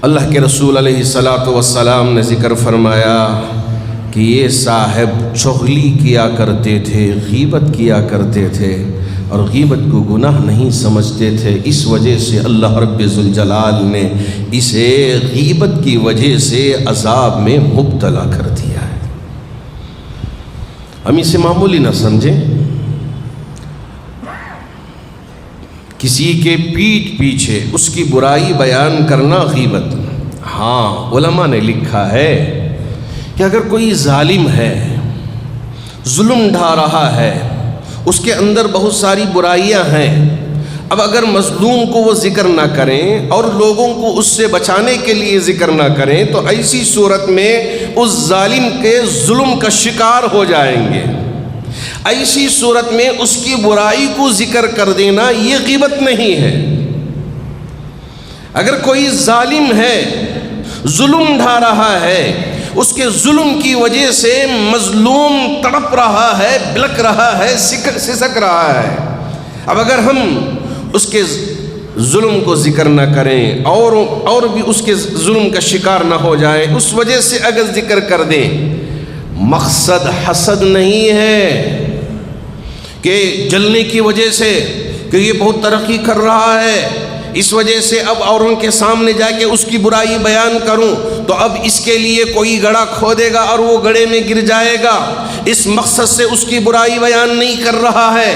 اللہ کے رسول علیہ الصلاۃ والسلام نے ذکر فرمایا کہ یہ صاحب چغلی کیا کرتے تھے، غیبت کیا کرتے تھے اور غیبت کو گناہ نہیں سمجھتے تھے، اس وجہ سے اللہ رب ذوالجلال نے اسے غیبت کی وجہ سے عذاب میں مبتلا کر دیا ہے۔ ہم اسے معمولی نہ سمجھیں، کسی کے پیٹھ پیچھے اس کی برائی بیان کرنا غیبت۔ ہاں، علماء نے لکھا ہے کہ اگر کوئی ظالم ہے، ظلم ڈھا رہا ہے، اس کے اندر بہت ساری برائیاں ہیں، اب اگر مظلوم کو وہ ذکر نہ کریں اور لوگوں کو اس سے بچانے کے لیے ذکر نہ کریں تو ایسی صورت میں اس ظالم کے ظلم کا شکار ہو جائیں گے۔ ایسی صورت میں اس کی برائی کو ذکر کر دینا یہ غیبت نہیں ہے۔ اگر کوئی ظالم ہے، ظلم ڈھا رہا ہے، اس کے ظلم کی وجہ سے مظلوم تڑپ رہا ہے، بلک رہا ہے، سسک رہا ہے، اب اگر ہم اس کے ظلم کو ذکر نہ کریں اور بھی اس کے ظلم کا شکار نہ ہو جائیں، اس وجہ سے اگر ذکر کر دیں، مقصد حسد نہیں ہے کہ جلنے کی وجہ سے کہ یہ بہت ترقی کر رہا ہے، اس وجہ سے اب اوروں کے سامنے جا کے اس کی برائی بیان کروں تو اب اس کے لیے کوئی گڑھا کھودے گا اور وہ گڑھے میں گر جائے گا، اس مقصد سے اس کی برائی بیان نہیں کر رہا ہے۔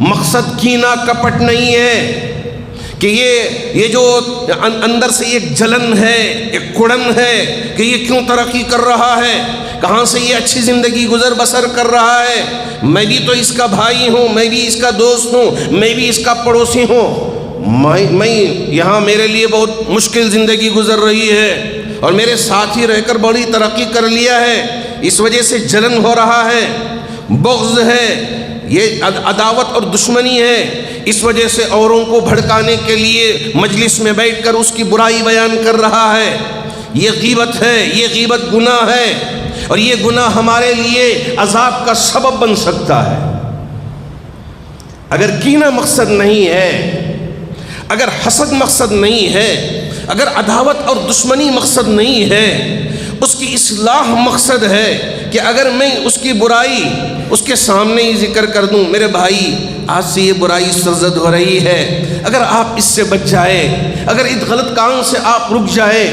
مقصد کینہ کپٹ نہیں ہے کہ یہ جو اندر سے ایک جلن ہے، ایک کڑن ہے کہ یہ کیوں ترقی کر رہا ہے، کہاں سے یہ اچھی زندگی گزر بسر کر رہا ہے، میں بھی تو اس کا بھائی ہوں، میں بھی اس کا دوست ہوں، میں بھی اس کا پڑوسی ہوں، میں یہاں میرے لیے بہت مشکل زندگی گزر رہی ہے اور میرے ساتھ ہی رہ کر بڑی ترقی کر لیا ہے، اس وجہ سے جلن ہو رہا ہے، بغض ہے، یہ عداوت اور دشمنی ہے، اس وجہ سے اوروں کو بھڑکانے کے لیے مجلس میں بیٹھ کر اس کی برائی بیان کر رہا ہے، یہ غیبت ہے، یہ غیبت گناہ ہے اور یہ گناہ ہمارے لیے عذاب کا سبب بن سکتا ہے۔ اگر کینہ مقصد نہیں ہے، اگر حسد مقصد نہیں ہے، اگر عداوت اور دشمنی مقصد نہیں ہے، اس کی اصلاح مقصد ہے کہ اگر میں اس کی برائی اس کے سامنے ہی ذکر کر دوں، میرے بھائی آج سے یہ برائی سرزد ہو رہی ہے، اگر آپ اس سے بچ جائے، اگر اس غلط کام سے آپ رک جائے،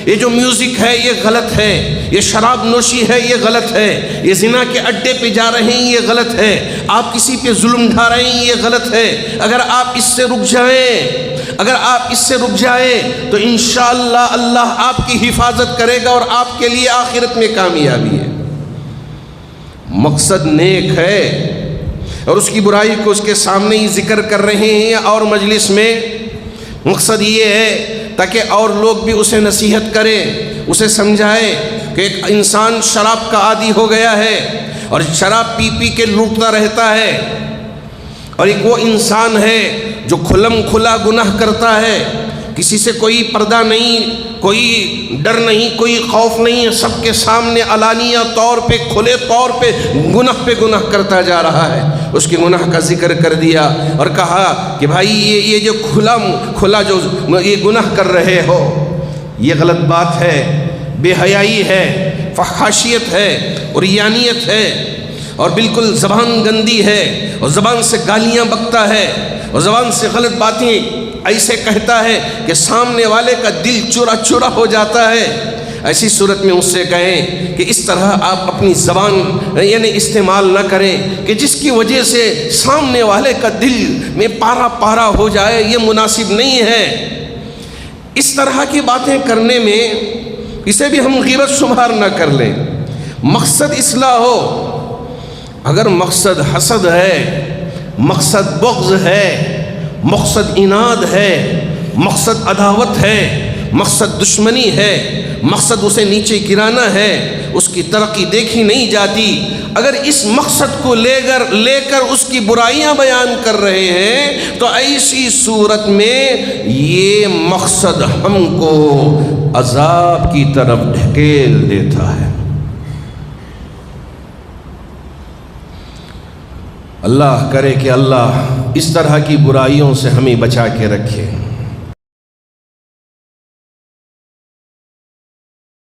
یہ جو میوزک ہے یہ غلط ہے، یہ شراب نوشی ہے یہ غلط ہے، یہ زنا کے اڈے پہ جا رہے ہیں یہ غلط ہے، آپ کسی پہ ظلم ڈھا رہے ہیں یہ غلط ہے، اگر آپ اس سے رک جائیں، اگر آپ اس سے رک جائیں تو انشاءاللہ اللہ آپ کی حفاظت کرے گا اور آپ کے لیے آخرت میں کامیابی ہے۔ مقصد نیک ہے اور اس کی برائی کو اس کے سامنے ہی ذکر کر رہے ہیں اور مجلس میں، مقصد یہ ہے تاکہ اور لوگ بھی اسے نصیحت کریں، اسے سمجھائے کہ ایک انسان شراب کا عادی ہو گیا ہے اور شراب پی پی کے لوٹتا رہتا ہے، اور ایک وہ انسان ہے جو کھلم کھلا گناہ کرتا ہے، کسی سے کوئی پردہ نہیں، کوئی ڈر نہیں، کوئی خوف نہیں، سب کے سامنے علانیہ طور پہ، کھلے طور پہ گناہ کرتا جا رہا ہے۔ اس کے گناہ کا ذکر کر دیا اور کہا کہ بھائی یہ جو کھلا جو یہ گناہ کر رہے ہو یہ غلط بات ہے، بے حیائی ہے، فحاشیت ہے، عریانیت ہے اور بالکل زبان گندی ہے اور زبان سے گالیاں بکتا ہے اور زبان سے غلط باتیں ایسے کہتا ہے کہ سامنے والے کا دل چورا چورا ہو جاتا ہے۔ ایسی صورت میں اس سے کہیں کہ اس طرح آپ اپنی زبان یعنی استعمال نہ کریں کہ جس کی وجہ سے سامنے والے کا دل میں پارا پارا ہو جائے، یہ مناسب نہیں ہے۔ اس طرح کی باتیں کرنے میں اسے بھی ہم غیبت شمار نہ کر لیں۔ مقصد اصلاح ہو، اگر مقصد حسد ہے، مقصد بغض ہے، مقصد اناد ہے، مقصد عداوت ہے، مقصد دشمنی ہے، مقصد اسے نیچے گرانا ہے، اس کی ترقی دیکھی نہیں جاتی، اگر اس مقصد کو لے کر اس کی برائیاں بیان کر رہے ہیں تو ایسی صورت میں یہ مقصد ہم کو عذاب کی طرف ڈھکیل دیتا ہے۔ اللہ کرے کہ اللہ اس طرح کی برائیوں سے ہمیں بچا کے رکھے۔